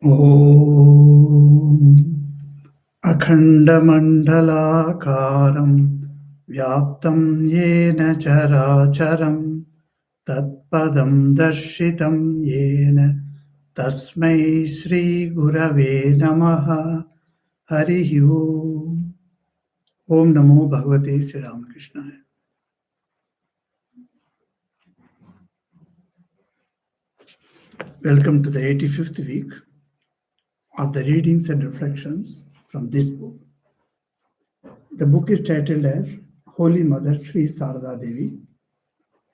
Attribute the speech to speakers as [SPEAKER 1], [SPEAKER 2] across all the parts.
[SPEAKER 1] ॐ अखण्डमण्डलाकारं व्याप्तं येन चराचरं तत्पदं दर्शितं येन तस्मै श्रीगुरवे नमः। हरिः ओम्। ॐ नमो भगवते श्रीरामकृष्णाय। Welcome to the 85th week of the readings and reflections from this book. The book is titled as Holy Mother Sri Sarada Devi,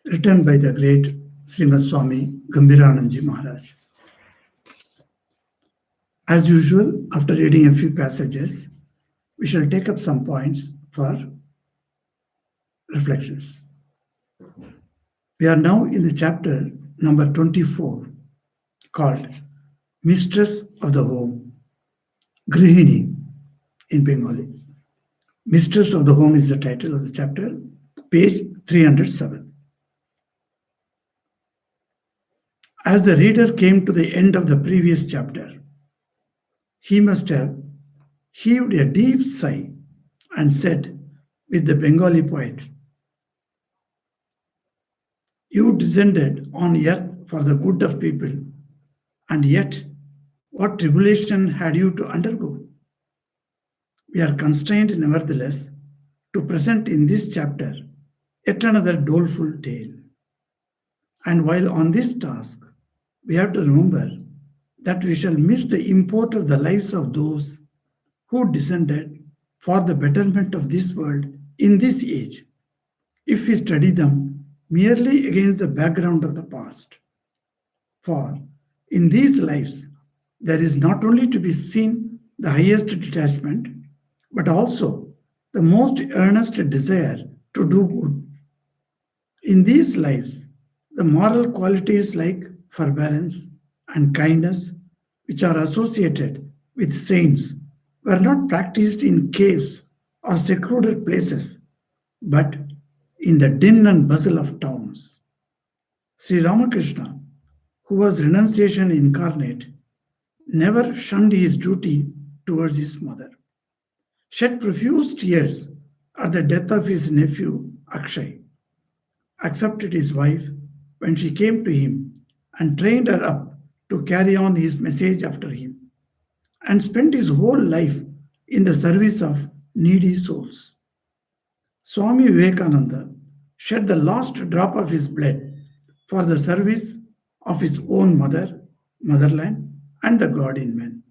[SPEAKER 1] written by the great Srimad Swami Gambhirananji Maharaj. As usual, after reading a few passages, we shall take up some points for reflections. We are now in the chapter number 24, called Mistress of the Home, Grihini in Bengali. Mistress of the Home is the title of the chapter, page 307. As the reader came to the end of the previous chapter, he must have heaved a deep sigh and said with the Bengali poet, "You descended on earth for the good of people, and yet what tribulation had you to undergo?" We are constrained nevertheless to present in this chapter yet another doleful tale. And while on this task, we have to remember that we shall miss the import of the lives of those who descended for the betterment of this world in this age, if we study them merely against the background of the past. For in these lives, there is not only to be seen the highest detachment, but also the most earnest desire to do good. In these lives, the moral qualities like forbearance and kindness, which are associated with saints, were not practiced in caves or secluded places, but in the din and bustle of towns. Sri Ramakrishna, who was renunciation incarnate, never shunned his duty towards his mother, shed profuse tears at the death of his nephew Akshay, accepted his wife when she came to him and trained her up to carry on his message after him, and spent his whole life in the service of needy souls. Swami Vivekananda shed the last drop of his blood for the service of his own mother, motherland, and the God in man.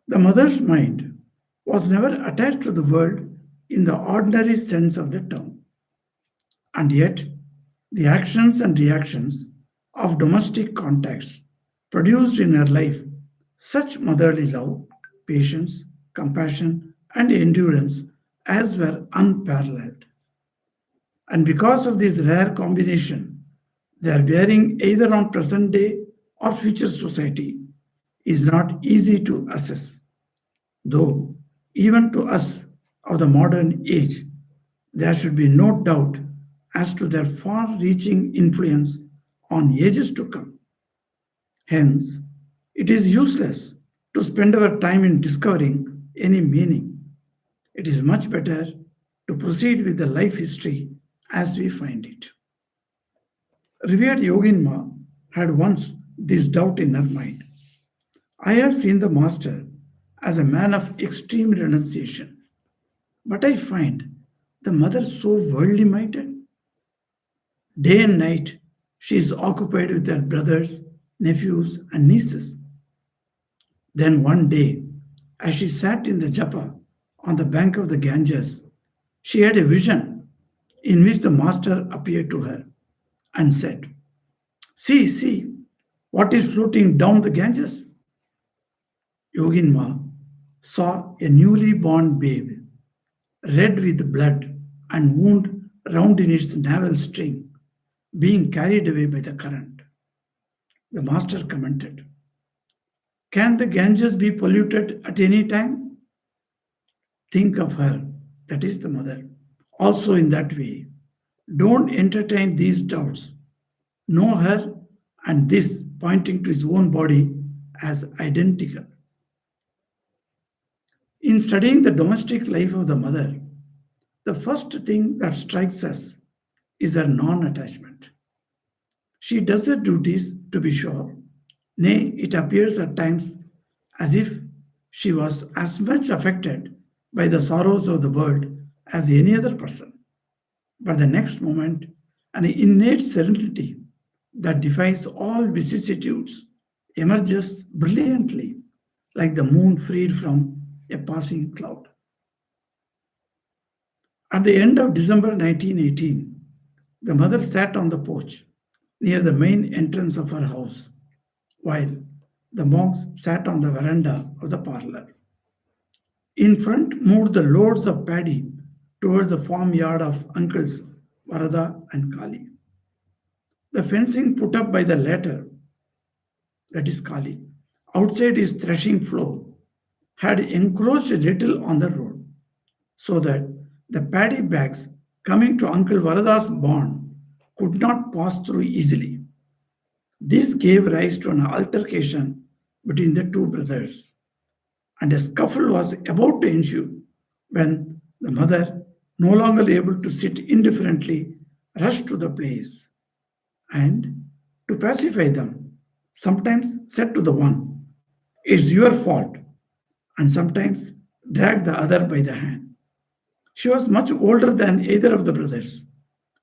[SPEAKER 1] The mother's mind was never attached to the world in the ordinary sense of the term. And yet, the actions and reactions of domestic contacts produced in her life such motherly love, patience, compassion, and endurance as were unparalleled. And because of this rare combination, their bearing either on present day or future society is not easy to assess. Though, even to us of the modern age, there should be no doubt as to their far reaching influence on ages to come. Hence, it is useless to spend our time in discovering any meaning. It is much better to proceed with the life history as we find it. Revered Yoginma had once this doubt in her mind. I have seen the master as a man of extreme renunciation, but I find the mother so worldly minded. Day and night, she is occupied with her brothers, nephews, and nieces. Then one day, as she sat in the japa on the bank of the Ganges, she had a vision in which the master appeared to her and said, "See, see, what is floating down the Ganges?" Yoginma saw a newly born babe, red with blood and wound round in its navel string, being carried away by the current. The master commented, "Can the Ganges be polluted at any time?" Think of her, that is the mother, also in that way. Don't entertain these doubts. Know her, and this, pointing to his own body, as identical. In studying the domestic life of the mother, the first thing that strikes us is her non attachment. She does her duties, to be sure. Nay, it appears at times as if she was as much affected by the sorrows of the world as any other person. But the next moment, an innate serenity that defies all vicissitudes emerges brilliantly, like the moon freed from a passing cloud. At the end of December 1918, the mother sat on the porch near the main entrance of her house, while the monks sat on the veranda of the parlor. In front moved the loads of paddy towards the farmyard of uncles Varada and Kali. The fencing put up by the latter, that is Kali, outside his threshing floor, had encroached a little on the road, so that the paddy bags coming to Uncle Varada's barn could not pass through easily. This gave rise to an altercation between the two brothers, and a scuffle was about to ensue when the mother, no longer able to sit indifferently, rushed to the place and, to pacify them, sometimes said to the one, "It's your fault," and sometimes dragged the other by the hand. She was much older than either of the brothers,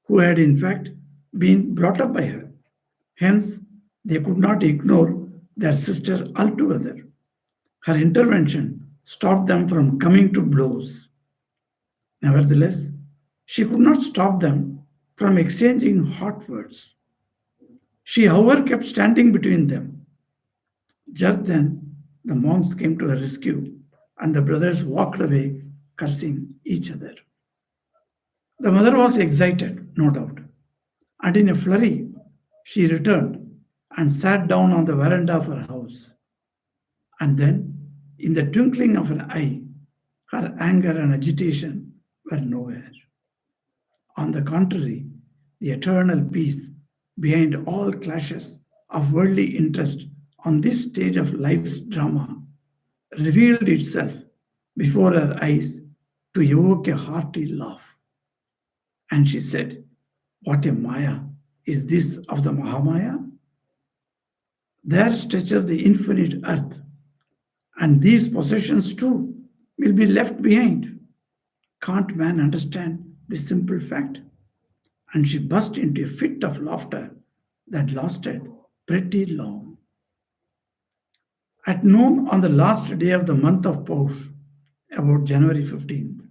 [SPEAKER 1] who had in fact been brought up by her. Hence, they could not ignore their sister altogether. Her intervention stopped them from coming to blows. Nevertheless, she could not stop them from exchanging hot words. She, however, kept standing between them. Just then, the monks came to her rescue, and the brothers walked away, cursing each other. The mother was excited, no doubt, and in a flurry, she returned and sat down on the veranda of her house. And then, in the twinkling of an eye, her anger and agitation were nowhere. On the contrary, the eternal peace behind all clashes of worldly interest on this stage of life's drama revealed itself before her eyes to evoke a hearty laugh. And she said, "What a Maya is this of the Mahamaya? There stretches the infinite earth, and these possessions too will be left behind. Can't man understand this simple fact?" And she burst into a fit of laughter that lasted pretty long. At noon on the last day of the month of Paush, about January 15th,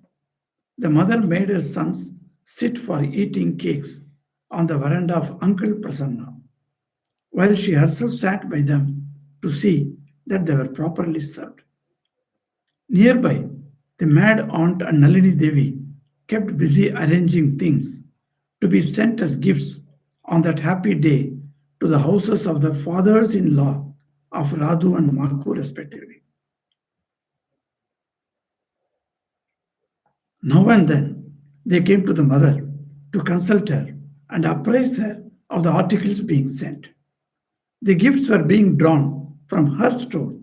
[SPEAKER 1] the mother made her sons sit for eating cakes on the veranda of Uncle Prasanna, while she herself sat by them to see that they were properly served. Nearby, the mad aunt and Nalini Devi kept busy arranging things to be sent as gifts on that happy day to the houses of the fathers in law of Radu and Maku, respectively. Now and then they came to the mother to consult her and apprise her of the articles being sent. The gifts were being drawn from her store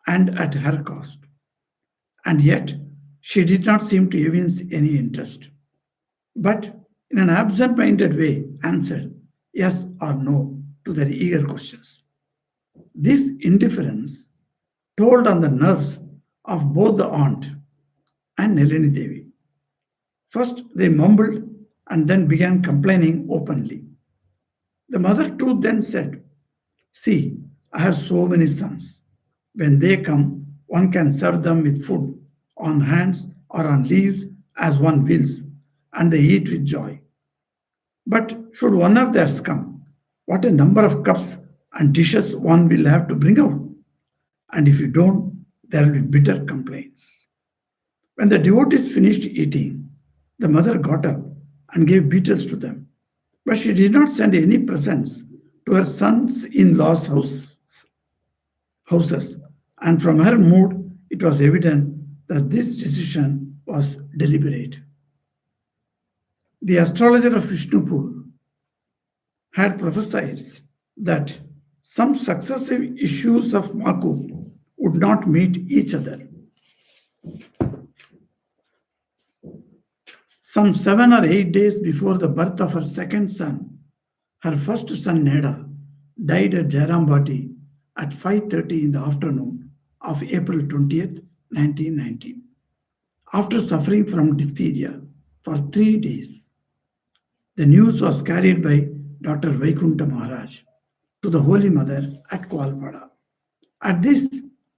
[SPEAKER 1] and at her cost, and yet she did not seem to evince any interest, but in an absent minded way answered yes or no to their eager questions. This indifference told on the nerves of both the aunt and Nalini Devi. First they mumbled and then began complaining openly. The mother too then said, "See, I have so many sons. When they come, one can serve them with food on hands or on leaves as one wills, and they eat with joy. But should one of theirs come, what a number of cups and dishes one will have to bring out. And if you don't, there will be bitter complaints." When the devotees finished eating, the mother got up and gave beetles to them. But she did not send any presents to her sons in law's houses, and from her mood, it was evident that this decision was deliberate. The astrologer of Vishnupur had prophesied that some successive issues of Maku would not meet each other. Some 7 or 8 days before the birth of her second son, her first son Neda died at Jairambati at 5:30 in the afternoon of April 20th, 1919, after suffering from diphtheria for 3 days. The news was carried by Dr. Vaikunta Maharaj to the Holy Mother at Kualpada. At this,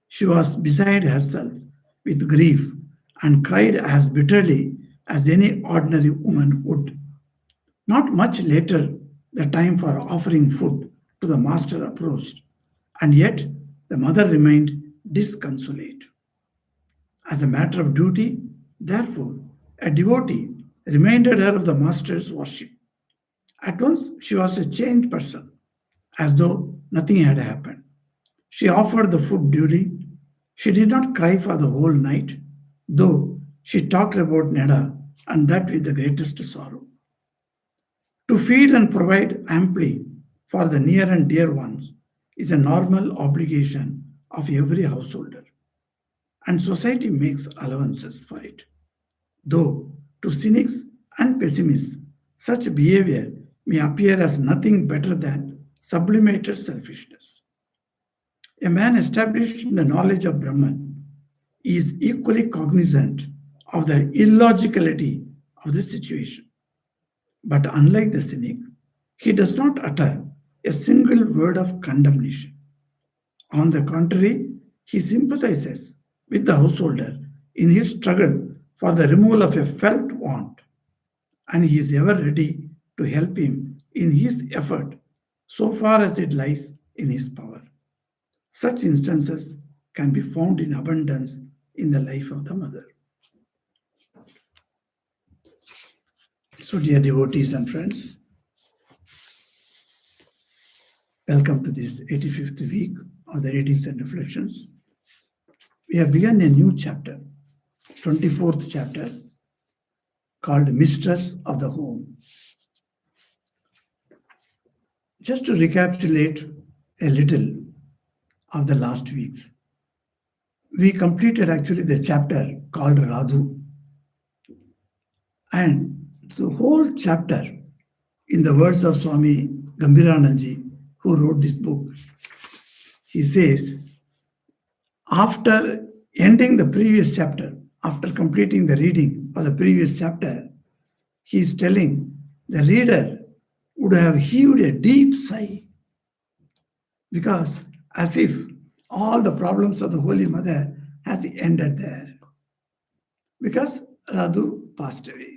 [SPEAKER 1] she was beside herself with grief and cried as bitterly as any ordinary woman would. Not much later, the time for offering food to the master approached, and yet the mother remained disconsolate. As a matter of duty, therefore, a devotee reminded her of the master's worship. At once, she was a changed person, as though nothing had happened. She offered the food duly. She did not cry for the whole night, though she talked about Neda, and that with the greatest sorrow. To feed and provide amply for the near and dear ones is a normal obligation of every householder, and society makes allowances for it. Though to cynics and pessimists, such behavior may appear as nothing better than sublimated selfishness. A man established in the knowledge of Brahman is equally cognizant of the illogicality of the situation. But unlike the cynic, he does not utter a single word of condemnation. On the contrary, he sympathizes with the householder in his struggle for the removal of a felt want, and he is ever ready to help him in his effort so far as it lies in his power. Such instances can be found in abundance in the life of the mother. So, dear devotees and friends, welcome to this 85th week of the Readings and Reflections. We have begun a new chapter, 24th chapter, called Mistress of the Home. Just to recapitulate a little of the last weeks, we completed actually the chapter called Radhu. And the whole chapter, in the words of Swami Gambirananji, who wrote this book, he says, after ending the previous chapter, after completing the reading of the previous chapter, he is telling the reader would have heaved a deep sigh, because as if all the problems of the Holy Mother has ended there, because Radhu passed away.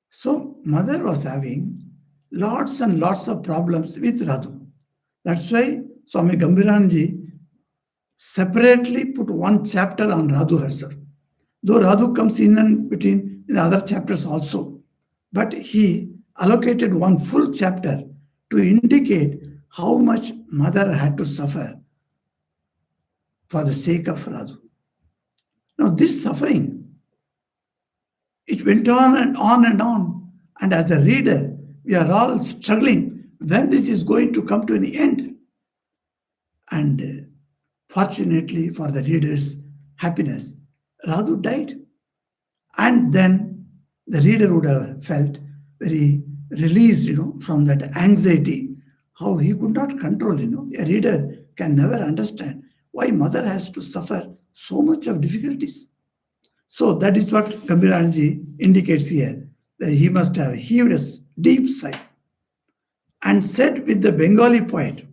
[SPEAKER 1] So mother was having lots and lots of problems with Radhu. That's why Swami Gambiranji separately put one chapter on Radhu herself. Though Radhu comes in and between in the other chapters also, but he allocated one full chapter to indicate how much mother had to suffer for the sake of Radhu. Now this suffering, it went on and on and on. And as a reader, we are all struggling when this is going to come to an end. And fortunately for the reader's happiness, Radhu died. And then the reader would have felt very released, from that anxiety, how he could not control, A reader can never understand why mother has to suffer so much of difficulties. So that is what Gambiranji indicates here, that he must have heaved a deep sigh and said with the Bengali poet,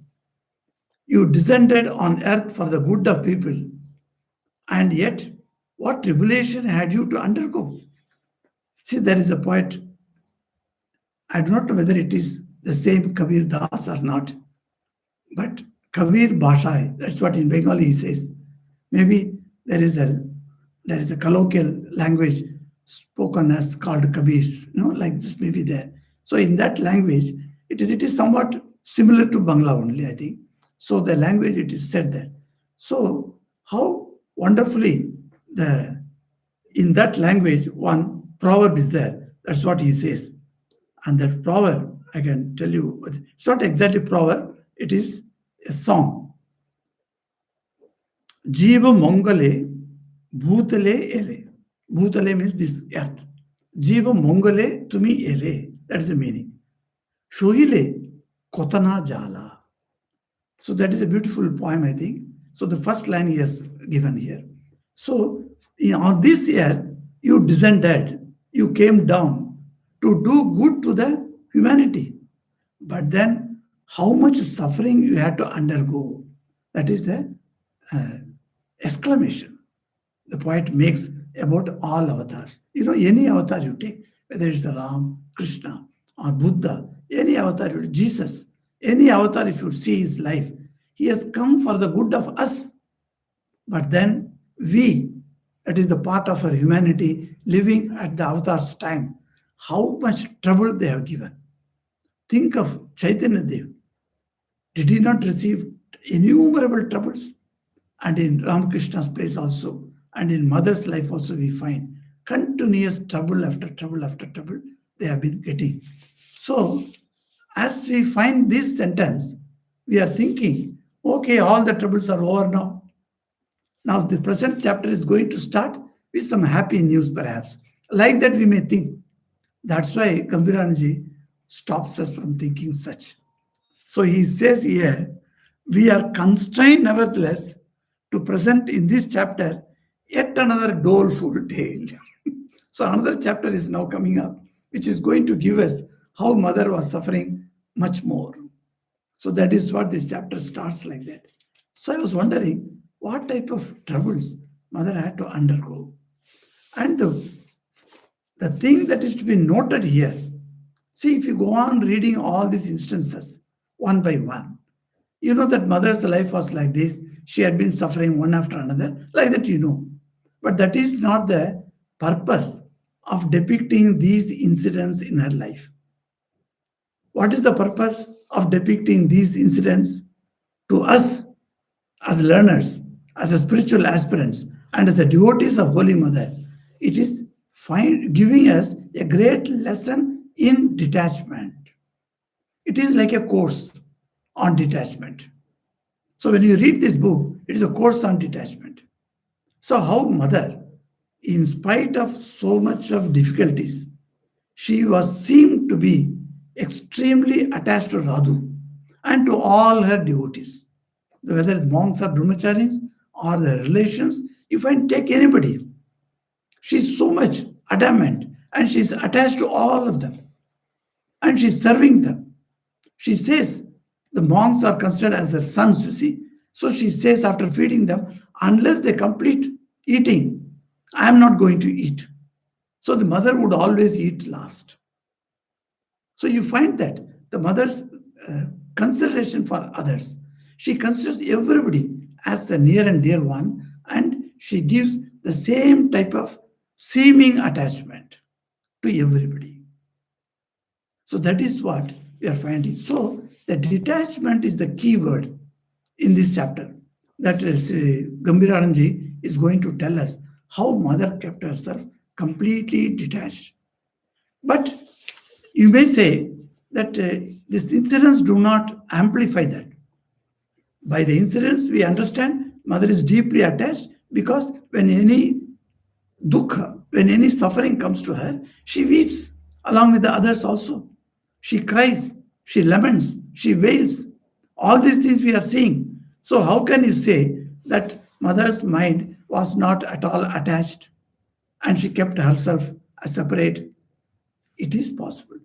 [SPEAKER 1] "You descended on earth for the good of people, and yet what tribulation had you to undergo?" See, there is a poet, I do not know whether it is the same Kabir Das or not, but Kabir Bhashai, that's what in Bengali he says. Maybe there is a colloquial language spoken as called Kabir, like this may be there. So in that language, it is somewhat similar to Bangla only, I think. So the language, it is said that. So how wonderfully in that language, one proverb is there. That's what he says. And that proverb, I can tell you, it's not exactly proverb, It is a song. Jiva Mongale Bhutale Ele. Bhutale means this earth. Jiva Mongale Tumi Ele. That is the meaning. Shohile Kotana Jala. So that is a beautiful poem, I think. So the first line he has given here. So on this year, you descended, you came down to do good to the humanity. But then, how much suffering you had to undergo? That is the uh, exclamation the poet makes about all avatars. Any avatar you take, whether it's Ram, Krishna, or Buddha, any avatar, Jesus, any avatar, if you see his life, he has come for the good of us. But then we, that is the part of our humanity living at the avatar's time, how much trouble they have given. Think of Chaitanya Dev. Did he not receive innumerable troubles? And in Ramakrishna's place also, and in mother's life also, we find continuous trouble after trouble after trouble they have been getting. So, as we find this sentence, we are thinking, okay, all the troubles are over now. Now, the present chapter is going to start with some happy news, perhaps. Like that, we may think. That's why Gambhiranji stops us from thinking such. So he says here, we are constrained nevertheless to present in this chapter yet another doleful tale. So another chapter is now coming up, which is going to give us how mother was suffering much more. So that is what this chapter starts like that. So I was wondering what type of troubles mother had to undergo. And the thing that is to be noted here, see, if you go on reading all these instances one by one, you know that mother's life was like this. She had been suffering one after another, like that, you know. But that is not the purpose of depicting these incidents in her life. What is the purpose of depicting these incidents? To us, as learners, as a spiritual aspirants, and as a devotees of Holy Mother, it is giving us a great lesson in detachment. It is like a course on detachment. So when you read this book, it is a course on detachment. So how mother, in spite of so much of difficulties, she was seemed to be extremely attached to Radhu and to all her devotees. Whether it's monks or brahmacharis or the relations, you find take anybody. She's so much adamant and she's attached to all of them and she's serving them. She says the monks are considered as her sons, you see. So she says after feeding them, unless they complete eating, I am not going to eat. So the mother would always eat last. So you find that the mother's consideration for others, she considers everybody as a near and dear one, and she gives the same type of seeming attachment to everybody. So that is what we are finding. So the detachment is the key word in this chapter. That is, Gambhiranji is going to tell us how mother kept herself completely detached. But you may say that these incidents do not amplify that. By the incidents, we understand mother is deeply attached because when any dukkha, when any suffering comes to her, she weeps along with the others also. She cries, she laments, she wails. All these things we are seeing. So, how can you say that mother's mind was not at all attached and she kept herself as separate? It is possible.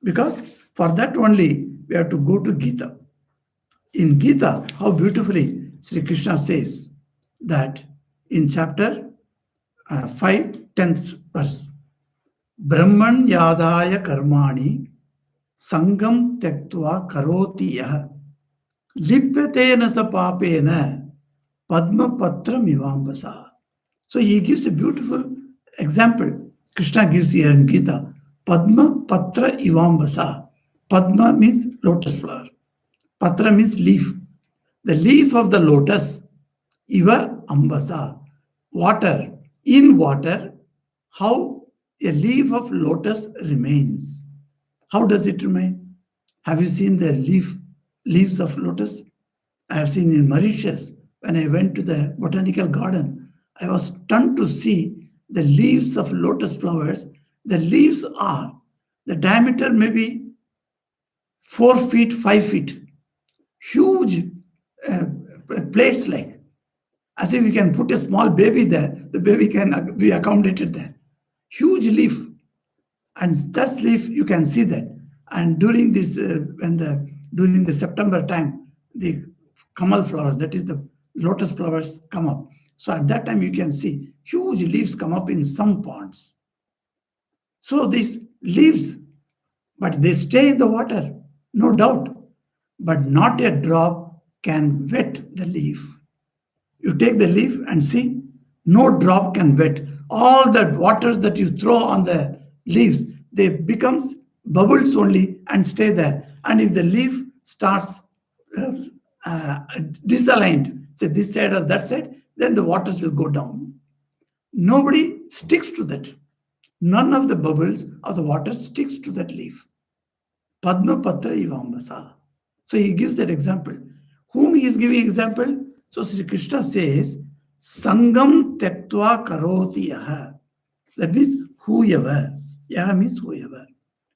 [SPEAKER 1] Because for that only we have to go to Gita. In Gita, how beautifully Sri Krishna says that in chapter 5, 10th verse, Brahman yadaya karmani sangam tektva karoti yah lipyatena sa papena padma patra mivambasa. So he gives a beautiful example. Krishna gives here in Gita, Padma patra ivambasa. Padma means lotus flower. Patra means leaf. The leaf of the lotus, iva ambasa, water. In water, how a leaf of lotus remains. How does it remain? Have you seen the leaf leaves of lotus. I have seen in Mauritius, when I went to the botanical garden, I was stunned to see the leaves of lotus flowers. The leaves are, the diameter maybe 4 feet, 5 feet, huge uh, plates like, as if you can put a small baby there, the baby can be accommodated there. Huge leaf, and that leaf you can see that. And during this, when the during the September time, the kamal flowers, that is the lotus flowers, come up. So at that time you can see huge leaves come up in some ponds. So these leaves, but they stay in the water, no doubt, but not a drop can wet the leaf. You take the leaf and see, no drop can wet. All the waters that you throw on the leaves, they becomes bubbles only and stay there. And if the leaf starts uh, disaligned, say this side or that side, then the waters will go down. Nobody sticks to that. None of the bubbles of the water sticks to that leaf. Padma Patra Ivambasa. So he gives that example. Whom he is giving example? So Sri Krishna says, Sangam Tektva Karoti Yaha. That means whoever. Yaha means whoever.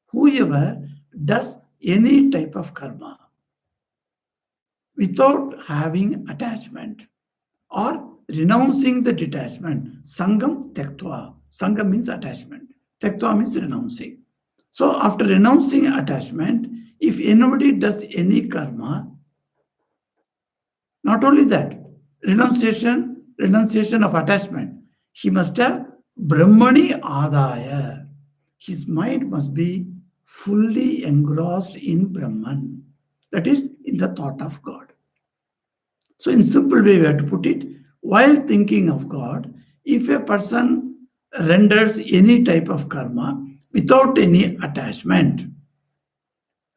[SPEAKER 1] Whoever does any type of karma without having attachment or renouncing the detachment. Sangam Tektva. Sangam means attachment. Tektva means renouncing. So after renouncing attachment, if anybody does any karma, not only that, renunciation of attachment, he must have Brahmani Adaya. His mind must be fully engrossed in Brahman. That is, in the thought of God. So in simple way we have to put it, while thinking of God, if a person renders any type of karma without any attachment,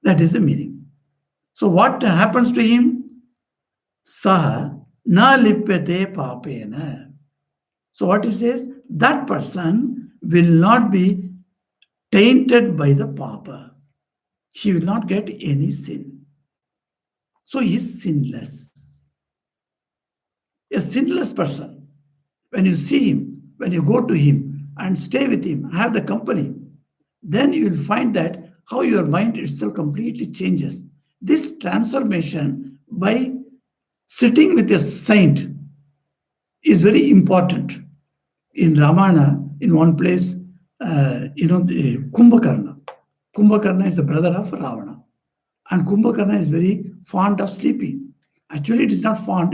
[SPEAKER 1] that is the meaning. So what happens to him? Saha na lipyate papena. So what he says, that person will not be tainted by the papa. He will not get any sin. So he is sinless. A sinless person, when you see him, when you go to him and stay with him, have the company, then you will find that how your mind itself completely changes. This transformation by sitting with a saint is very important. In Ramayana, in one place, Kumbhakarna. Kumbhakarna is the brother of Ravana. And Kumbhakarna is very fond of sleeping. Actually, it is not fond,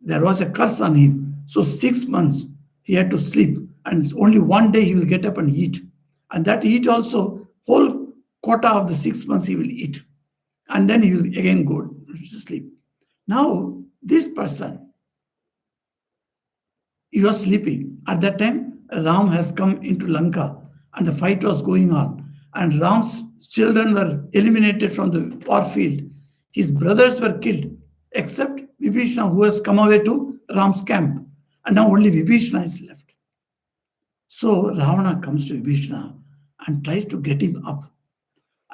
[SPEAKER 1] there was a curse on him. So 6 months he had to sleep. And it's only one day he will get up and eat. And that eat also, whole quota of the 6 months he will eat. And then he will again go to sleep. Now, this person, he was sleeping. At that time, Ram has come into Lanka and the fight was going on. And Ram's children were eliminated from the war field. His brothers were killed, except Vibhishana, who has come away to Ram's camp. And now only Vibhishana is left. So Ravana comes to Vibhishana and tries to get him up.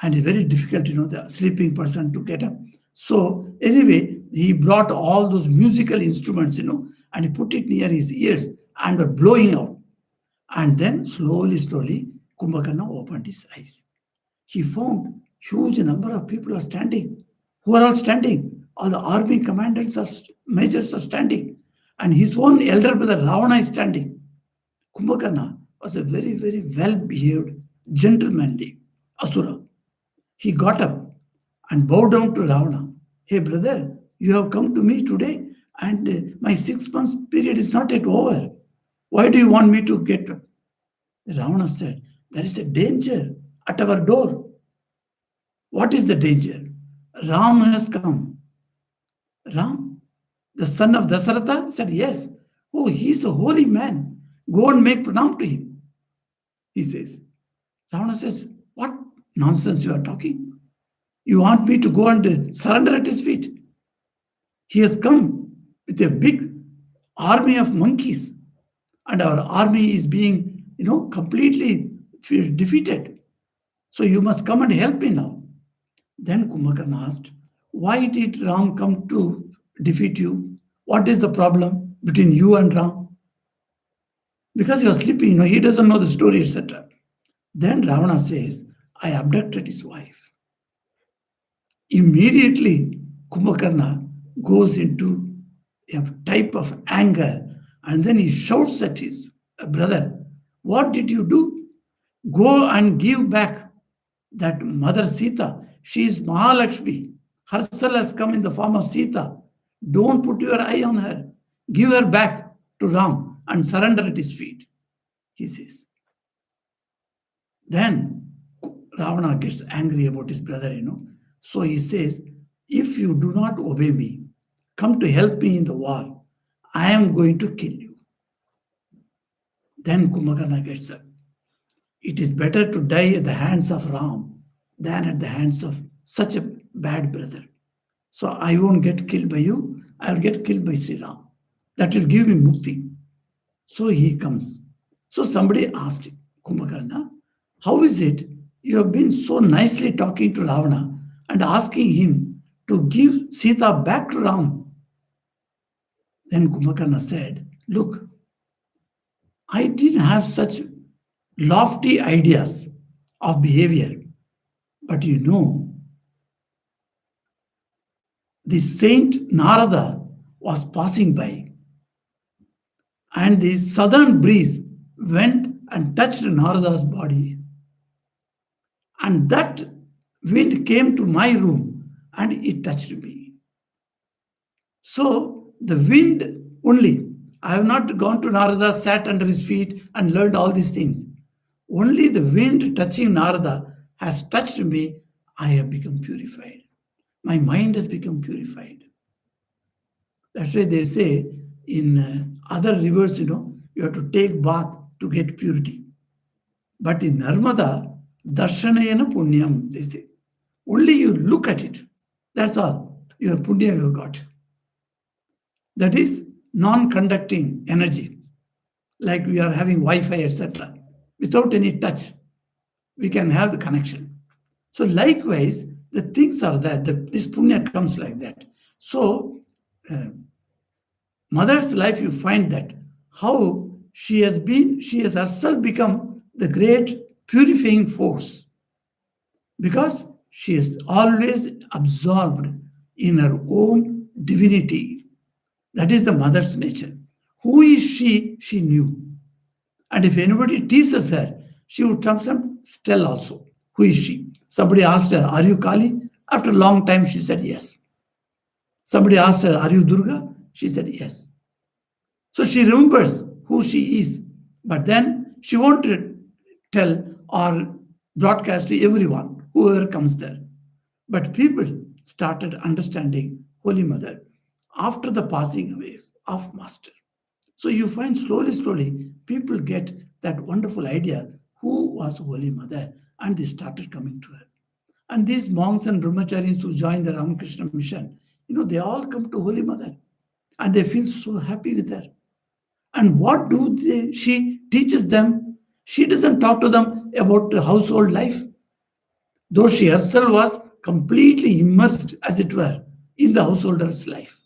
[SPEAKER 1] And it's very difficult, the sleeping person to get up. So anyway, he brought all those musical instruments, and he put it near his ears and were blowing out. And then slowly, Kumbhakarna opened his eyes. He found huge number of people are standing. Who are all standing? All the army commanders majors are standing. And his own elder brother Ravana is standing. Kumbhakarna was a very, very well-behaved, gentlemanly asura. He got up and bowed down to Ravana. Hey brother, you have come to me today and my 6 months period is not yet over. Why do you want me to get up? Ravana said, there is a danger at our door. What is the danger? Ram has come. Ram, the son of Dasaratha, said, yes. Oh, he is a holy man. Go and make pranam to him, he says. Ravana says, what nonsense you are talking? You want me to go and surrender at his feet? He has come with a big army of monkeys, and our army is being, completely defeated. So you must come and help me now. Then Kumbhakarna asked, Why did Ram come to defeat you? What is the problem between you and Ram? Because he was sleeping, he doesn't know the story, etc. Then Ravana says, I abducted his wife. Immediately, Kumbhakarna goes into a type of anger and then he shouts at his brother, what did you do? Go and give back that Mother Sita. She is Mahalakshmi. Herself has come in the form of Sita. Don't put your eye on her. Give her back to Ram and surrender at his feet, he says. Then Ravana gets angry about his brother. So he says, if you do not obey me, come to help me in the war, I am going to kill you. Then Kumbhakarna gets up. It is better to die at the hands of Ram than at the hands of such a bad brother. So I won't get killed by you, I'll get killed by Sri Ram. That will give me mukti. So he comes. So somebody asked him, Kumbhakarna, how is it you have been so nicely talking to Ravana and asking him to give Sita back to Ram? Then Kumbhakarna said, look, I didn't have such lofty ideas of behavior, but the saint Narada was passing by, and the southern breeze went and touched Narada's body. And that wind came to my room and it touched me. So the wind only, I have not gone to Narada, sat under his feet and learned all these things. Only the wind touching Narada has touched me. I have become purified. My mind has become purified. That's why they say in other rivers, you have to take bath to get purity. But in Narmada, darshanayana punyam, they say. Only you look at it. That's all. Your punya you got. That is non-conducting energy. Like we are having Wi-Fi, etc. Without any touch, we can have the connection. So likewise, the things are there. This punya comes like that. So mother's life, you find that how she has herself become the great purifying force because she is always absorbed in her own divinity. That is the mother's nature. Who is she? She knew. And if anybody teases her, she would sometimes tell also, who is she? Somebody asked her, are you Kali? After a long time, she said yes. Somebody asked her, are you Durga? She said yes. So she remembers who she is, but then she won't tell or broadcast to everyone, whoever comes there. But people started understanding Holy Mother after the passing away of Master. So you find slowly, people get that wonderful idea who was Holy Mother, and they started coming to her. And these monks and brahmacharis who join the Ramakrishna mission, they all come to Holy Mother and they feel so happy with her. And what she teaches them? She doesn't talk to them about the household life, though she herself was completely immersed, as it were, in the householder's life.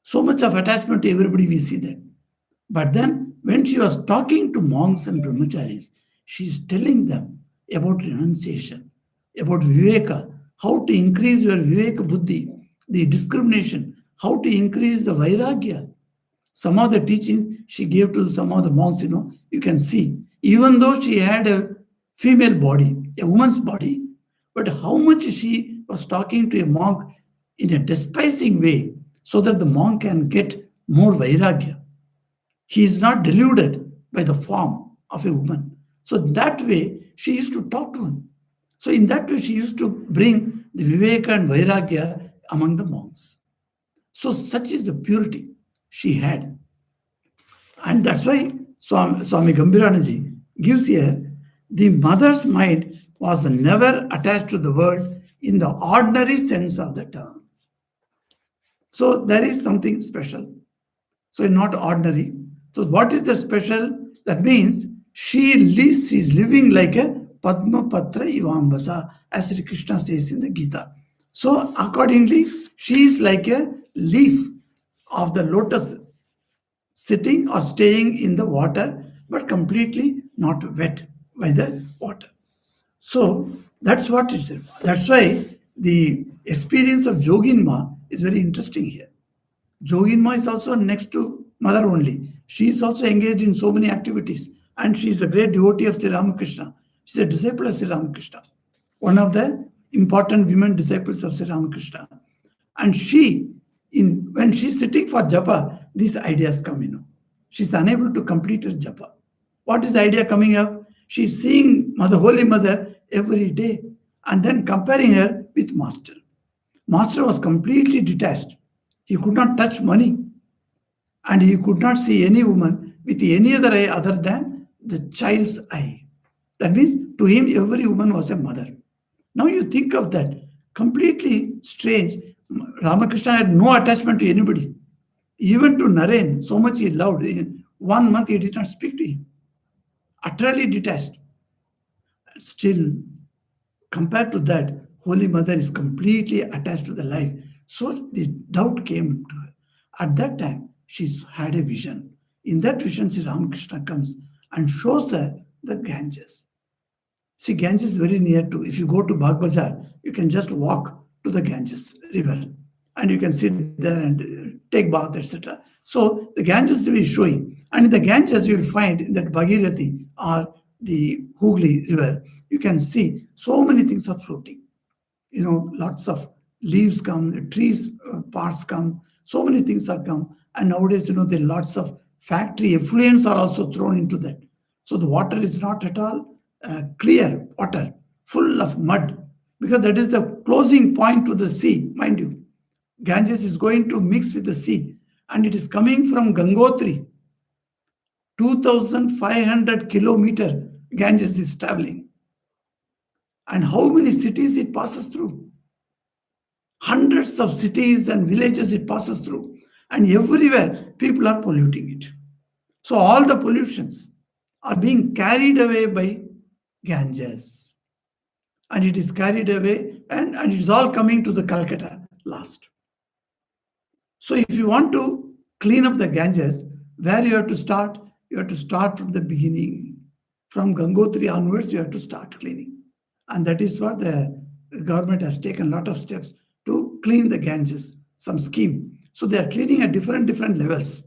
[SPEAKER 1] So much of attachment to everybody, we see that. But then, when she was talking to monks and brahmacharis, she is telling them about renunciation, about viveka, how to increase your viveka buddhi, the discrimination, how to increase the vairagya. Some of the teachings she gave to some of the monks, you can see, even though she had a female body, a woman's body, but how much she was talking to a monk in a despising way so that the monk can get more vairagya. He is not deluded by the form of a woman. So that way, she used to talk to him. So in that way, she used to bring the viveka and vairagya among the monks. So such is the purity she had. And that's why Swami Gambhiranandaji gives here, the mother's mind was never attached to the world in the ordinary sense of the term. So there is something special. So not ordinary. So what is the special? That means she is living like a Padma Patra Ivambasa, as Sri Krishna says in the Gita. So accordingly, she is like a leaf of the lotus sitting or staying in the water, but completely not wet by the water. So that's what it is. That's why the experience of Joginma is very interesting here. Joginma is also next to mother only. She is also engaged in so many activities, and she is a great devotee of Sri Ramakrishna. She is a disciple of Sri Ramakrishna, one of the important women disciples of Sri Ramakrishna. And she, in when she's sitting for japa, these ideas come. She's unable to complete her japa. What is the idea coming up? She's seeing Mother, Holy Mother every day, and then comparing her with Master. Master was completely detached. He could not touch money, and he could not see any woman with any other eye other than the child's eye. That means to him, every woman was a mother. Now you think of that. Completely strange. Ramakrishna had no attachment to anybody. Even to Naren, so much he loved. In 1 month, he did not speak to him. Utterly detached. Still, compared to that, Holy Mother is completely attached to the life. So the doubt came to her. At that time, she's had a vision. In that vision, Sri Ramakrishna comes and shows her the Ganges. See, Ganges is very near to, if you go to Bagh Bazar, you can just walk to the Ganges river and you can sit there and take bath, etc. So the Ganges river is showing. And in the Ganges, you will find in that Bhagirathi or the Hooghly river, you can see so many things are floating. Lots of leaves come, the trees parts come, so many things are come. And nowadays, there are lots of factory effluents are also thrown into that. So the water is not at all clear water, full of mud, because that is the closing point to the sea, mind you. Ganges is going to mix with the sea, and it is coming from Gangotri. 2,500 kilometer Ganges is traveling. And how many cities it passes through? Hundreds of cities and villages it passes through. And everywhere, people are polluting it. So all the pollutions are being carried away by Ganges. And it is carried away, and it is all coming to the Calcutta last. So if you want to clean up the Ganges, where you have to start? You have to start from the beginning. From Gangotri onwards, you have to start cleaning. And that is what the government has taken a lot of steps to clean the Ganges, some scheme. So they are cleaning at different levels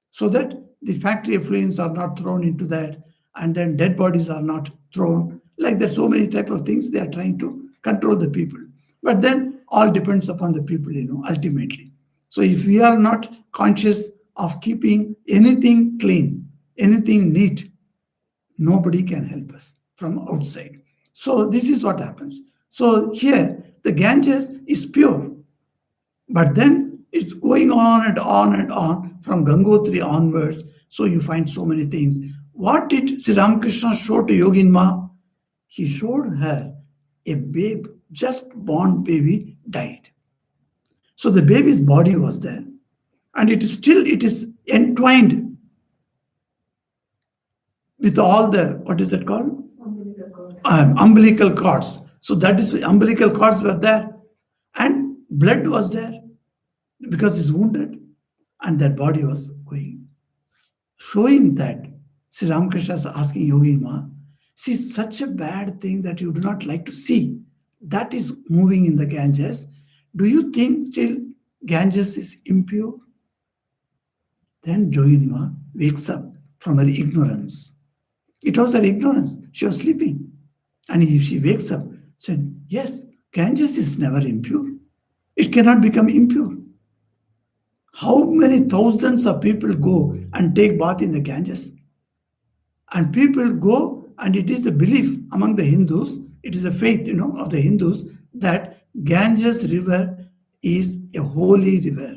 [SPEAKER 1] so that the factory effluents are not thrown into that, and then dead bodies are not thrown. Like there's so many type of things they are trying to control the people. But then all depends upon the people, ultimately. So if we are not conscious of keeping anything clean, anything neat, nobody can help us from outside. So this is what happens. So here the Ganges is pure, but then it's going on and on and on from Gangotri onwards. So you find so many things. What did Sri Ramakrishna show to Yoginma? He showed her a babe, just born baby died. So the baby's body was there, and it is entwined with all the, what is it called? Umbilical cords. So that is, umbilical cords were there, and blood was there because it's wounded, and that body was going. Showing that Sri Ramakrishna is asking Yogi Ma, see, such a bad thing that you do not like to see, that is moving in the Ganges. Do you think still Ganges is impure? Then Yoginma wakes up from her ignorance. It was her ignorance. She was sleeping. And she wakes up, said, yes, Ganges is never impure. It cannot become impure. How many thousands of people go and take bath in the Ganges? And people go, and it is the belief among the Hindus, it is a faith, of the Hindus, that Ganges river is a holy river.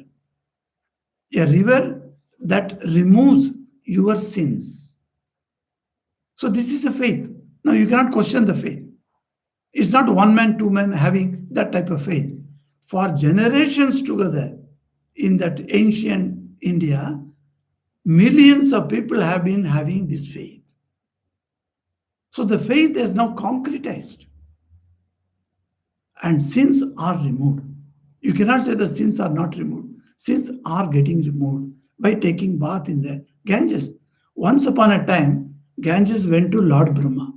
[SPEAKER 1] A river that removes your sins. So this is a faith. Now you cannot question the faith. It's not one man, two men having that type of faith. For generations together in that ancient India, millions of people have been having this faith. So the faith is now concretized. and sins are removed. You cannot say the sins are not removed. Sins are getting removed by taking bath in the Ganges. Once upon a time, Ganges went to Lord Brahma.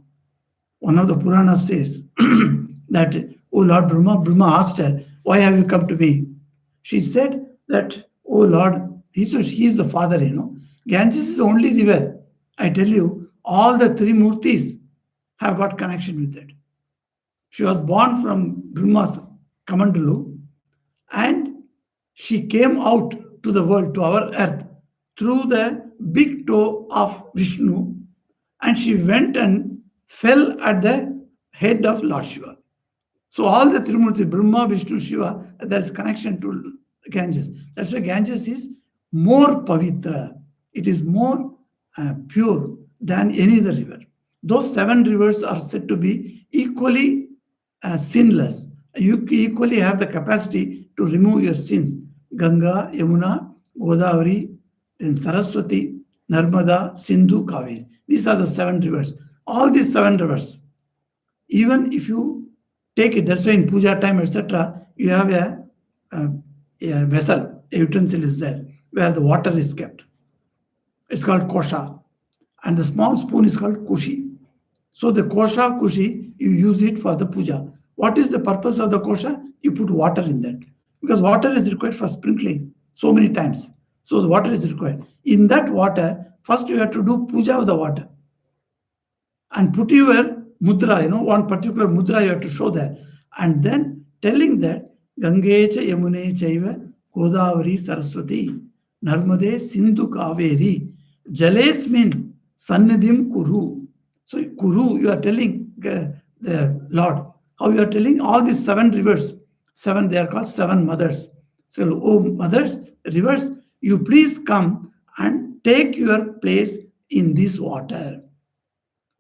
[SPEAKER 1] One of the Puranas says that, oh Lord Brahma, Brahma asked her, why have you come to me? She said that, oh Lord, he is the father. Ganges is the only river. I tell you, all the three murtis have got connection with it. She was born from Brahma's Kamandalu, and she came out to the world, to our earth, through the big toe of Vishnu, and she went and fell at the head of Lord Shiva. So all the Trimurti, Brahma, Vishnu, Shiva, there is connection to Ganges. That's why Ganges is more pavitra. It is more pure than any other river. Those seven rivers are said to be equally sinless. You equally have the capacity to remove your sins. Ganga, Yamuna, Godavari, then Saraswati, Narmada, Sindhu, Kaveri. These are the seven rivers. All these seven rivers, even if you take it, that's why in puja time, etc., you have a vessel, a utensil is there, where the water is kept. It's called kosha. And the small spoon is called kushi. So the kosha, kushi, you use it for the puja. What is the purpose of the kosha? You put water in that. Because water is required for sprinkling so many times. So the water is required. In that water, first you have to do puja of the water. And put your mudra, one particular mudra you have to show there. And then telling that Gange cha Yamune chaiva Godavari Saraswati Narmade Sindhu Kaveri Jalesmin Sannidhim Kuru. So Kuru, you are telling the Lord, how you are telling all these seven rivers. Seven, they are called seven mothers. So, oh mothers, rivers, you please come and take your place in this water.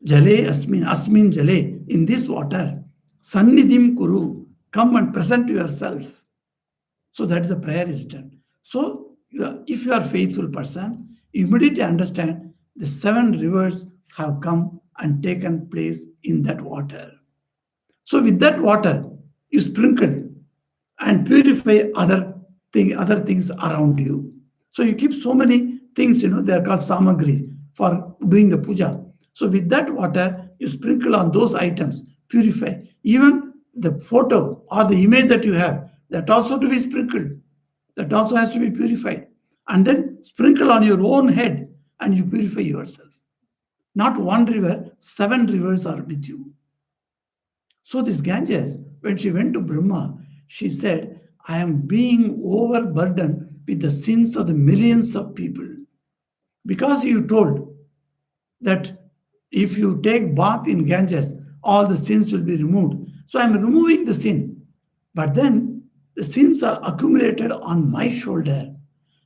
[SPEAKER 1] Jale asmin jale, in this water. Sannidhim kuru, come and present yourself. So that is the prayer is done. So if you are a faithful person, you immediately understand the seven rivers have come and taken place in that water. So with that water, you sprinkle and purify other things around you. So you keep so many things, they are called samagri for doing the puja. So with that water, you sprinkle on those items, purify. Even the photo or the image that you have, that also to be sprinkled. That also has to be purified. And then sprinkle on your own head and you purify yourself. Not one river, seven rivers are with you. So this Ganges, when she went to Brahma, she said, I am being overburdened with the sins of the millions of people. Because you told that if you take bath in Ganges, all the sins will be removed. So I'm removing the sin. But then the sins are accumulated on my shoulder.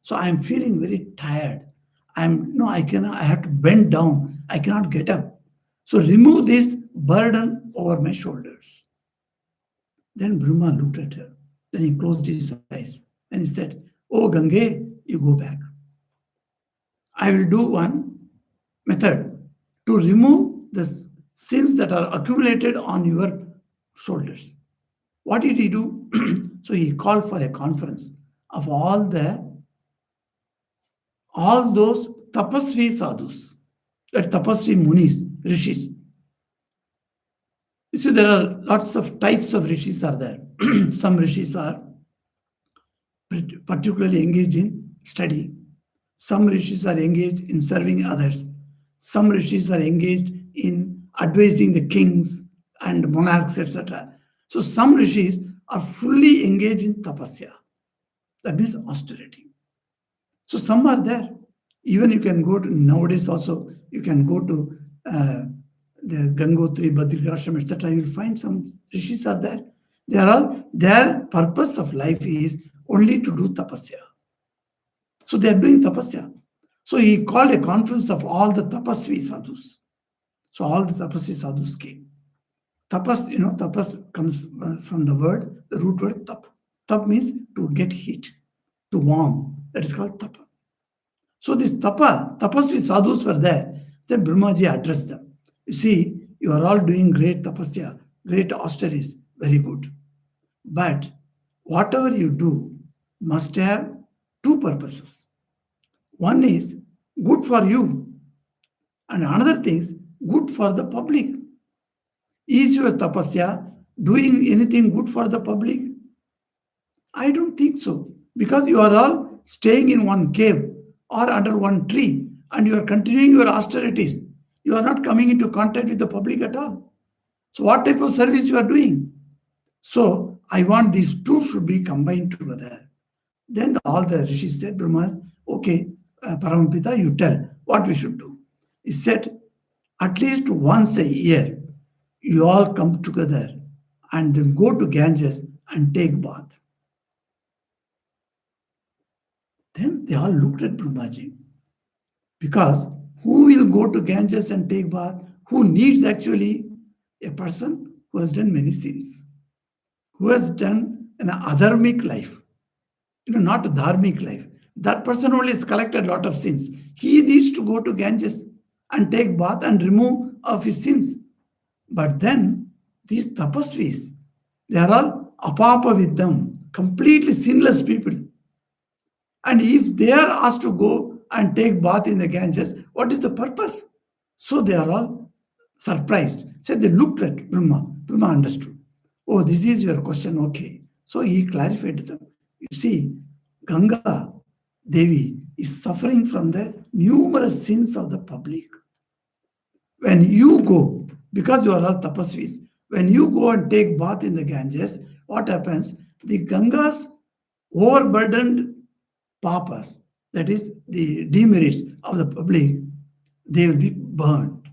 [SPEAKER 1] So I'm feeling very tired. I have to bend down. I cannot get up. So remove this burden over my shoulders. Then Brahma looked at her. Then he closed his eyes and he said, Oh Gange, you go back. I will do one method to remove the sins that are accumulated on your shoulders. What did he do? So he called for a conference of all those tapasvi sadhus, that tapasvi munis, rishis. You see, there are lots of types of rishis are there. Some rishis are particularly engaged in study. Some rishis are engaged in serving others. Some rishis are engaged in advising the kings and monarchs, etc. So some rishis are fully engaged in tapasya. That means austerity. So some are there. Even you can go to, nowadays also, you can go to the Gangotri, Badrikashram, etc. You will find some rishis are there. They are all, their purpose of life is only to do tapasya. So they are doing tapasya. So he called a conference of all the tapasvi sadhus. So all the tapasvi sadhus came. Tapas, tapas comes from the root word tap. Tap means to get heat, to warm. That is called tapa. So this tapasvi sadhus were there. Then Brahmaji addressed them. You see, you are all doing great tapasya, great austerities. Very good. But whatever you do must have two purposes. One is good for you, and another thing is good for the public. Is your tapasya doing anything good for the public? I don't think so. Because you are all staying in one cave or under one tree and you are continuing your austerities. You are not coming into contact with the public at all. So, what type of service you are doing? So, I want these two should be combined together. Then all the rishis said, Brahma, okay, Paramapitta, you tell what we should do. He said, at least once a year, you all come together and then go to Ganges and take bath. Then they all looked at Brahmaji. Because who will go to Ganges and take bath? Who needs actually a person who has done many sins, who has done an adharmic life, not a dharmic life. That person only has collected a lot of sins. He needs to go to Ganges and take bath and remove of his sins. But then these tapasvis, they are all apapa with them, completely sinless people. And if they are asked to go and take bath in the Ganges, what is the purpose? So they are all surprised. So they looked at Brahma. Brahma understood. Oh, this is your question. Okay. So he clarified to them. You see, Ganga Devi is suffering from the numerous sins of the public. When you go, because you are all tapasvis, when you go and take bath in the Ganges, what happens? The Ganga's overburdened papas, that is the demerits of the public, they will be burned.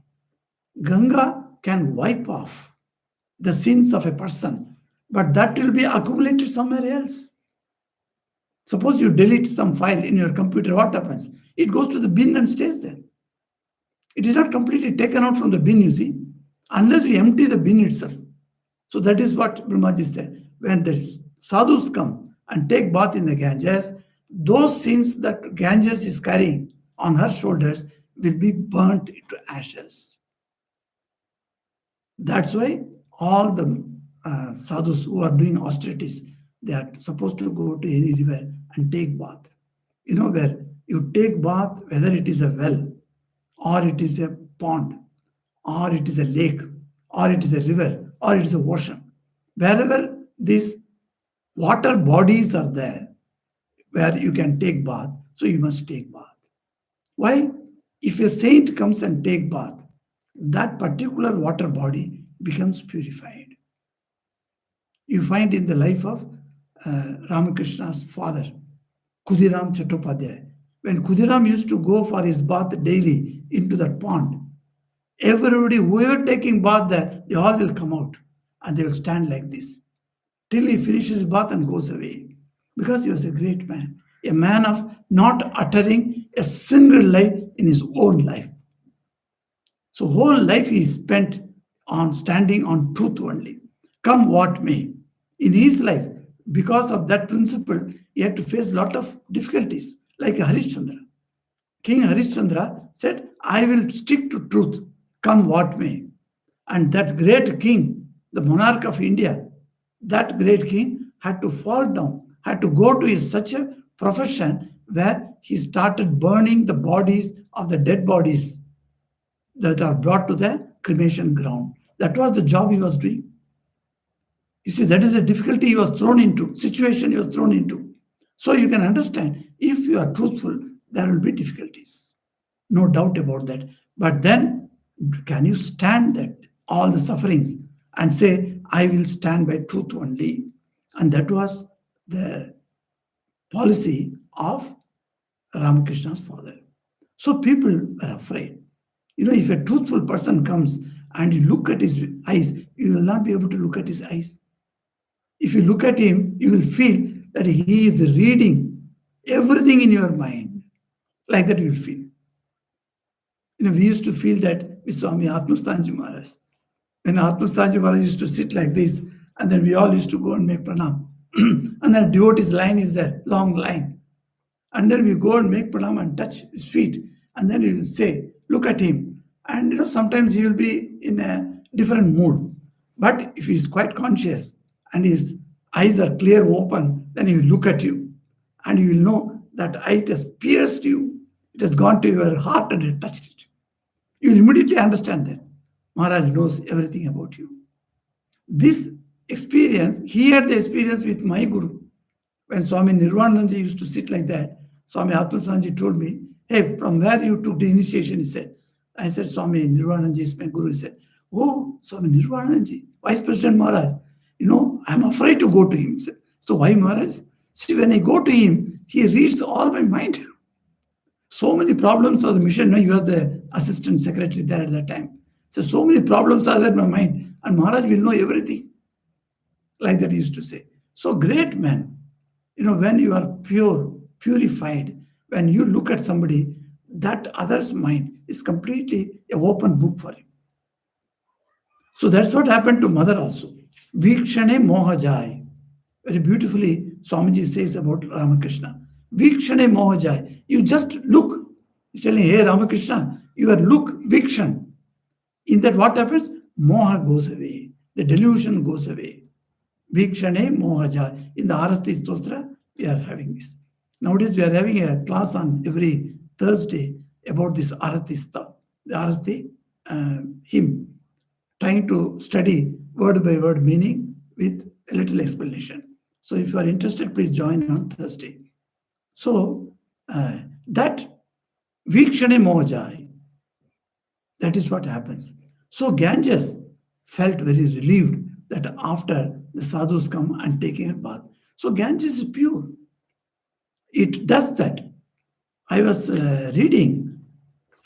[SPEAKER 1] Ganga can wipe off the sins of a person, but that will be accumulated somewhere else. Suppose you delete some file in your computer, what happens? It goes to the bin and stays there. It is not completely taken out from the bin, you see, unless you empty the bin itself. So that is what Brahmaji said. When the sadhus come and take bath in the Ganges, those sins that Ganges is carrying on her shoulders will be burnt into ashes. That's why all the sadhus who are doing austerities, they are supposed to go to any river and take bath. Where you take bath, whether it is a well, or it is a pond, or it is a lake, or it is a river, or it is a ocean. Wherever these water bodies are there, where you can take bath, so you must take bath. Why? If a saint comes and take bath, that particular water body becomes purified. You find in the life of Ramakrishna's father, Khudiram Chattopadhyay. When Khudiram used to go for his bath daily into that pond, everybody, whoever taking bath there, they all will come out and they will stand like this till he finishes his bath and goes away. Because he was a great man, a man of not uttering a single lie in his own life. So whole life he spent on standing on truth only, come what may. In his life, because of that principle, he had to face a lot of difficulties, like Harishchandra. King Harishchandra said, I will stick to truth, come what may. And that great king, the monarch of India, that great king had to fall down, had to go to such a profession where he started burning the bodies of the dead bodies that are brought to the cremation ground. That was the job he was doing. You see, that is the difficulty he was thrown into, situation he was thrown into. So you can understand, if you are truthful, there will be difficulties. No doubt about that. But then, can you stand that, all the sufferings, and say, I will stand by truth only? And that was the policy of Ramakrishna's father. So people were afraid. If a truthful person comes and you look at his eyes, you will not be able to look at his eyes. If you look at him, you will feel that he is reading everything in your mind. Like that you will feel. We used to feel that with Swami Atmastanji Maharaj. When Atmastanji Maharaj used to sit like this, and then we all used to go and make pranam. And then devotee's line is there, long line. And then we go and make pranam and touch his feet. And then we will say, look at him. And sometimes he will be in a different mood. But if he is quite conscious and is eyes are clear, open, then he will look at you and you will know that eye has pierced you. It has gone to your heart and it touched it. You will immediately understand that Maharaj knows everything about you. This experience, he had the experience with my Guru. When Swami Nirvananji used to sit like that, Swami Atmasanji told me, hey, from where you took the initiation, he said. I said, Swami Nirvananji is my Guru. He said, oh, Swami Nirvananji, Vice President Maharaj, I'm afraid to go to him. He said, so why Maharaj? See, when I go to him, he reads all my mind. So many problems of the mission. No, you were the assistant secretary there at that time. So many problems are there in my mind. And Maharaj will know everything. Like that he used to say. So great man. When you are pure, purified, when you look at somebody, that other's mind is completely an open book for him. So that's what happened to mother also. Vikshane mohajai. Very beautifully, Swamiji says about Ramakrishna. Vikshane mohajai. You just look. He's telling, hey Ramakrishna, your look, vikshan. In that what happens? Moha goes away. The delusion goes away. Vikshane mohaja. In the Arati Stotra, we are having this. Nowadays, we are having a class on every Thursday about this Arati Sta, the Arati hymn, trying to study word by word meaning with a little explanation. So if you are interested, please join on Thursday. So that Vikshane mohajai, that is what happens. So Ganges felt very relieved that after the sadhus come and taking a bath. So Ganges is pure. It does that. I was reading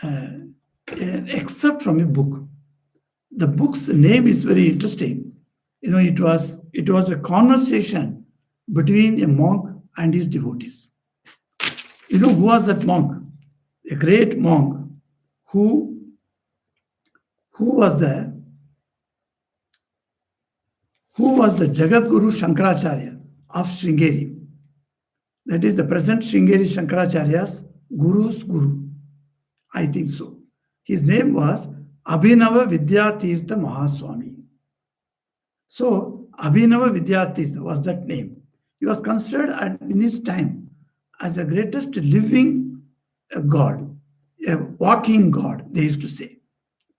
[SPEAKER 1] an excerpt from a book. The book's name is very interesting. It was a conversation between a monk and his devotees. Who was that monk? A great monk who was the Jagat Guru Shankaracharya of Sringeri. That is the present Sringeri Shankaracharya's Guru's Guru. I think so. His name was Abhinava Vidyatirtha Mahaswami. So Abhinava Vidyatirtha was that name. He was considered in his time as the greatest living God, a walking God, they used to say.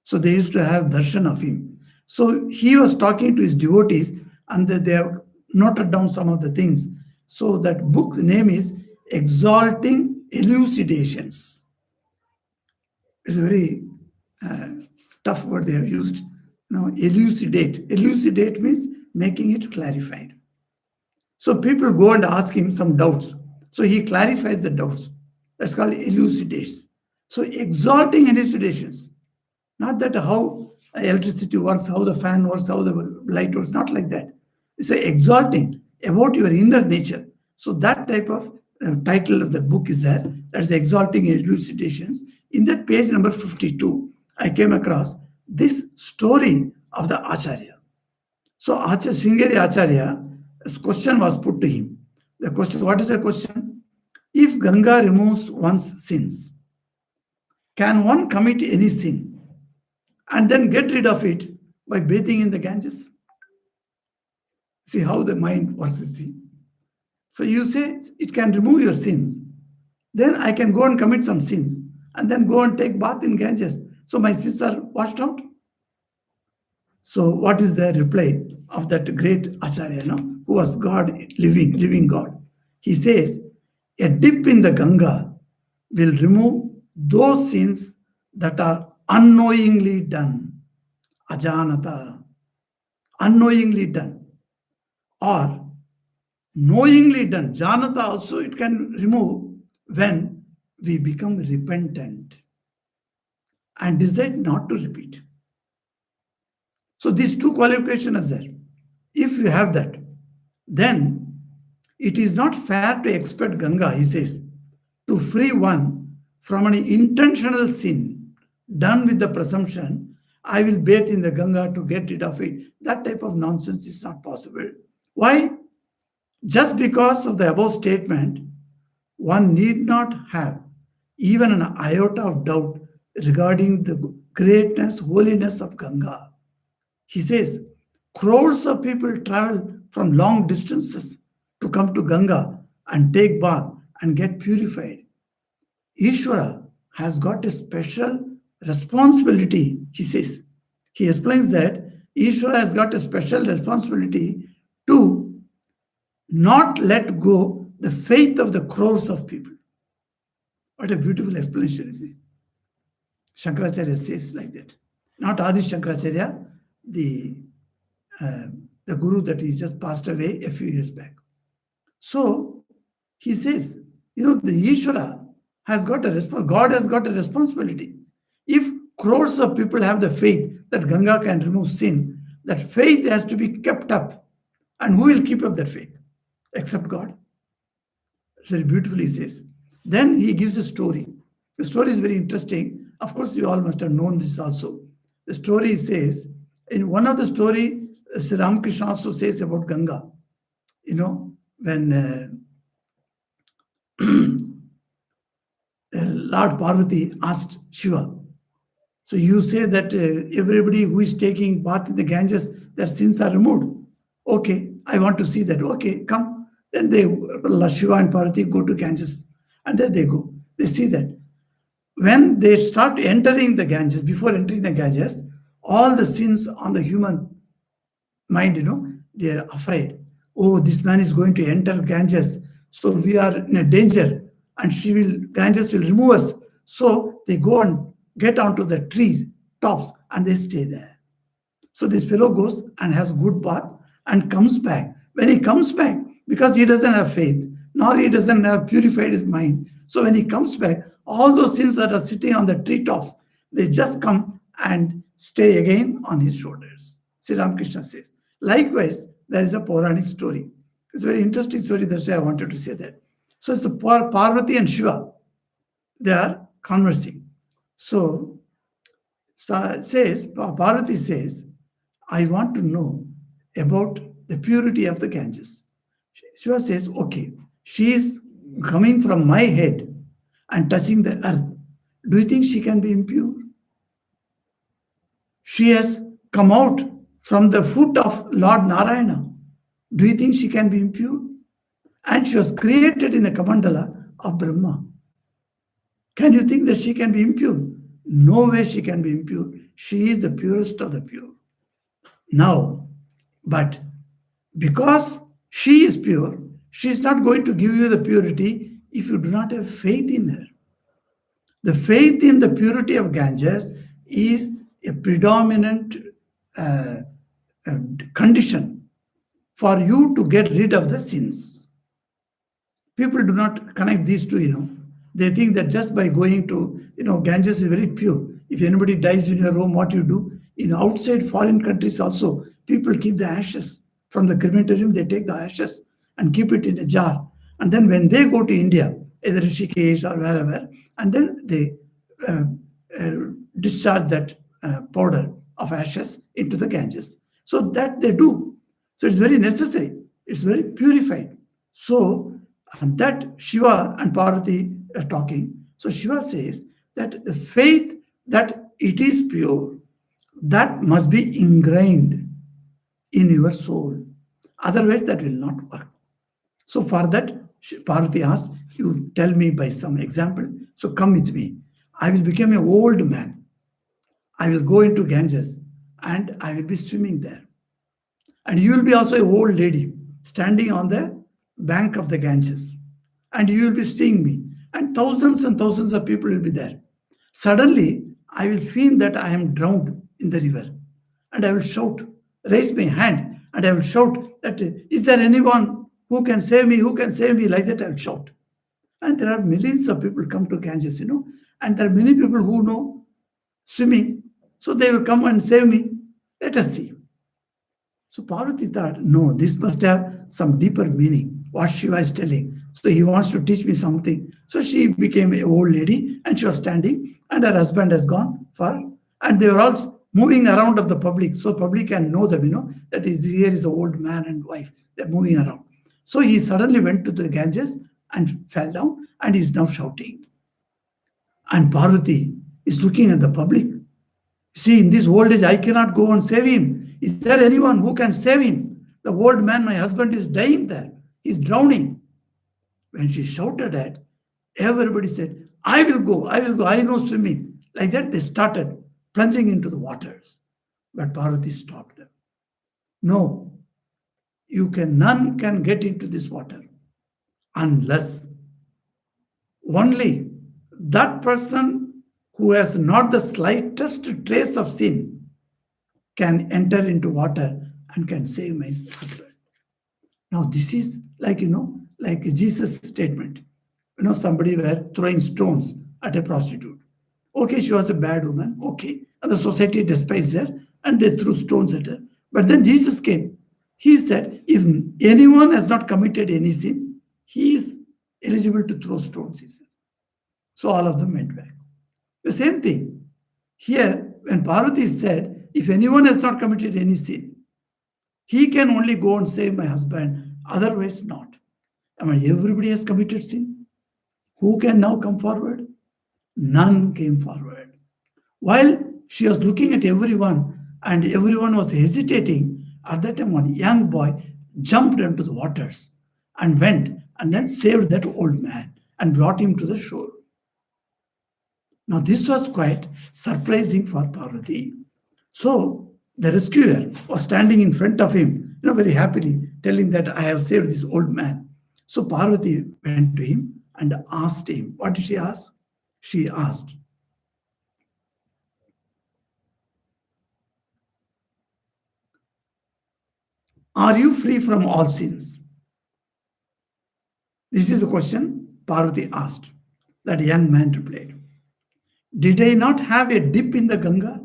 [SPEAKER 1] So they used to have darshan of him. So he was talking to his devotees and they have noted down some of the things. So that book's name is Exalting Elucidations. It's a very tough word they have used. Elucidate. Elucidate means making it clarified. So people go and ask him some doubts. So he clarifies the doubts. That's called elucidates. So exalting elucidations. Not that how electricity works, how the fan works, how the light works, not like that. It's exalting about your inner nature. So that type of title of the book is there. That's the Exalting Elucidations. In that page number 52, I came across this story of the Acharya. So Sringeri Acharya, a question was put to him. The question, what is the question? If Ganga removes one's sins, can one commit any sin and then get rid of it by bathing in the Ganges? See how the mind works, you see. So you say it can remove your sins. Then I can go and commit some sins and then go and take bath in Ganges. So my sins are washed out. So what is the reply of that great Acharya, who was God, living God? He says, a dip in the Ganga will remove those sins that are unknowingly done. Ajanata. Unknowingly done. Or knowingly done. Janata also it can remove when we become repentant and decide not to repeat. So these two qualifications are there. If you have that, then it is not fair to expect Ganga, he says, to free one from an intentional sin done with the presumption, I will bathe in the Ganga to get rid of it. That type of nonsense is not possible. Why? Just because of the above statement, one need not have even an iota of doubt regarding the greatness, holiness of Ganga. He says, crores of people travel from long distances to come to Ganga and take bath and get purified. Ishvara has got a special responsibility, he says. He explains that Ishvara has got a special responsibility to not let go the faith of the crores of people. What a beautiful explanation, is it? Shankaracharya says like that. Not Adi Shankaracharya, the, uh, the guru that he just passed away a few years back. So he says, the Ishvara has got a God has got a responsibility. If crores of people have the faith that Ganga can remove sin, that faith has to be kept up. And who will keep up that faith? Except God. Very beautifully he says. Then he gives a story. The story is very interesting. Of course, you all must have known this also. The story says, in one of the story, Sri Ramakrishna also says about Ganga. When Lord Parvati asked Shiva, so you say that everybody who is taking bath in the Ganges, their sins are removed. Okay, I want to see that. Okay, come. Then Shiva and Parvati go to Ganges. And there they go. They see that. When they start entering the Ganges, before entering the Ganges, all the sins on the human mind, they are afraid. Oh, this man is going to enter Ganges. So we are in a danger. And Ganges will remove us. So they go and get onto the trees, tops, and they stay there. So this fellow goes and has good bath and comes back. When he comes back, because he doesn't have faith, nor he doesn't have purified his mind. So when he comes back, all those sins that are sitting on the treetops, they just come and stay again on his shoulders. Sri Ramakrishna says. Likewise, there is a Puranic story. It's a very interesting story. That's why I wanted to say that. So it's Parvati and Shiva. They are conversing. So Parvati says, I want to know about the purity of the Ganges. Shiva says, okay, she is coming from my head and touching the earth. Do you think she can be impure? She has come out from the foot of Lord Narayana. Do you think she can be impure? And she was created in the Kamandala of Brahma. Can you think that she can be impure? No way she can be impure. She is the purest of the pure. Now, but because she is pure, she is not going to give you the purity if you do not have faith in her. The faith in the purity of Ganges is a predominant condition for you to get rid of the sins. People do not connect these two, They think that just by going to, Ganges is very pure. If anybody dies in your home, what you do? Outside foreign countries also, people keep the ashes. From the crematorium, they take the ashes and keep it in a jar. And then when they go to India, either Rishikesh or wherever, and then they discharge that powder of ashes into the Ganges. So that they do. So it's very necessary. It's very purified. So that Shiva and Parvati are talking. So Shiva says that the faith that it is pure, that must be ingrained in your soul. Otherwise, that will not work. So for that, Parvati asked, you tell me by some example. So come with me. I will become an old man. I will go into Ganges and I will be swimming there. And you will be also an old lady standing on the bank of the Ganges. And you will be seeing me. And thousands of people will be there. Suddenly, I will feel that I am drowned in the river. And I will shout, raise my hand, and I will shout that, is there anyone who can save me? Who can save me? Like that I will shout. And there are millions of people come to Ganges, and there are many people who know swimming. So they will come and save me. Let us see. So Parvati thought, no, this must have some deeper meaning, what Shiva is telling. So he wants to teach me something. So she became an old lady and she was standing and her husband has gone far. And they were all moving around of the public. So public can know them, that is, here is the old man and wife. They're moving around. So he suddenly went to the Ganges and fell down and is now shouting. And Parvati is looking at the public. See, in this old age, I cannot go and save him. Is there anyone who can save him? The old man, my husband, is dying there. He's drowning. When she shouted at, everybody said, I will go, I will go, I know swimming. Like that, they started plunging into the waters. But Parvati stopped them. No, none can get into this water unless only that person who has not the slightest trace of sin can enter into water and can save my husband. Now, this is like, like Jesus' statement. Somebody were throwing stones at a prostitute. Okay, she was a bad woman. Okay. And the society despised her and they threw stones at her. But then Jesus came. He said, if anyone has not committed any sin, he is eligible to throw stones, he said. So all of them went back. The same thing. Here, when Parvati said, if anyone has not committed any sin, he can only go and save my husband, otherwise not. I mean, everybody has committed sin. Who can now come forward? None came forward. While she was looking at everyone and everyone was hesitating, at that time one young boy jumped into the waters and went and then saved that old man and brought him to the shore. Now this was quite surprising for Parvati. So the rescuer was standing in front of him, very happily, telling that I have saved this old man. So Parvati went to him and asked him, what did she ask? She asked, are you free from all sins? This is the question Parvati asked. That young man replied, did I not have a dip in the Ganga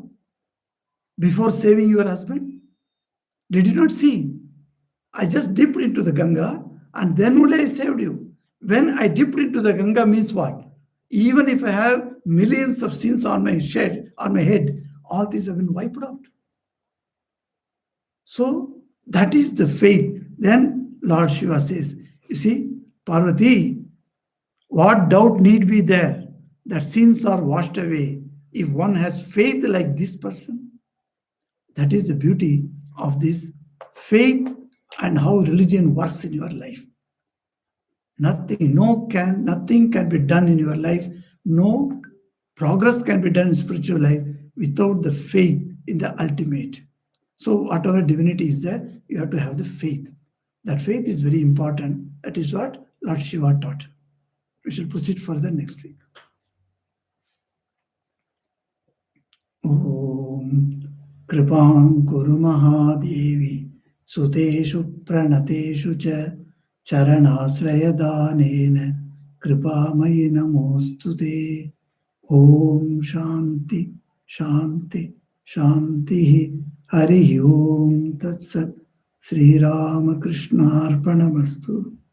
[SPEAKER 1] before saving your husband? Did you not see? I just dipped into the Ganga and then only I saved you. When I dipped into the Ganga means what? Even if I have millions of sins on my head, all these have been wiped out. So that is the faith. Then Lord Shiva says, you see, Parvati, what doubt need be there that sins are washed away if one has faith like this person? That is the beauty of this faith and how religion works in your life. Nothing can be done in your life. No progress can be done in spiritual life without the faith in the ultimate. So whatever divinity is there, you have to have the faith. That faith is very important. That is what Lord Shiva taught. We shall proceed further next week. Om Kripam Kuru Mahadevi Suteshu Pranateshu Cha Charanasrayadanena Kripamayi Namostute. Om Shanti Shanti Shanti Hari Om Tat Sat Sri Ramakrishna Arpanamastu.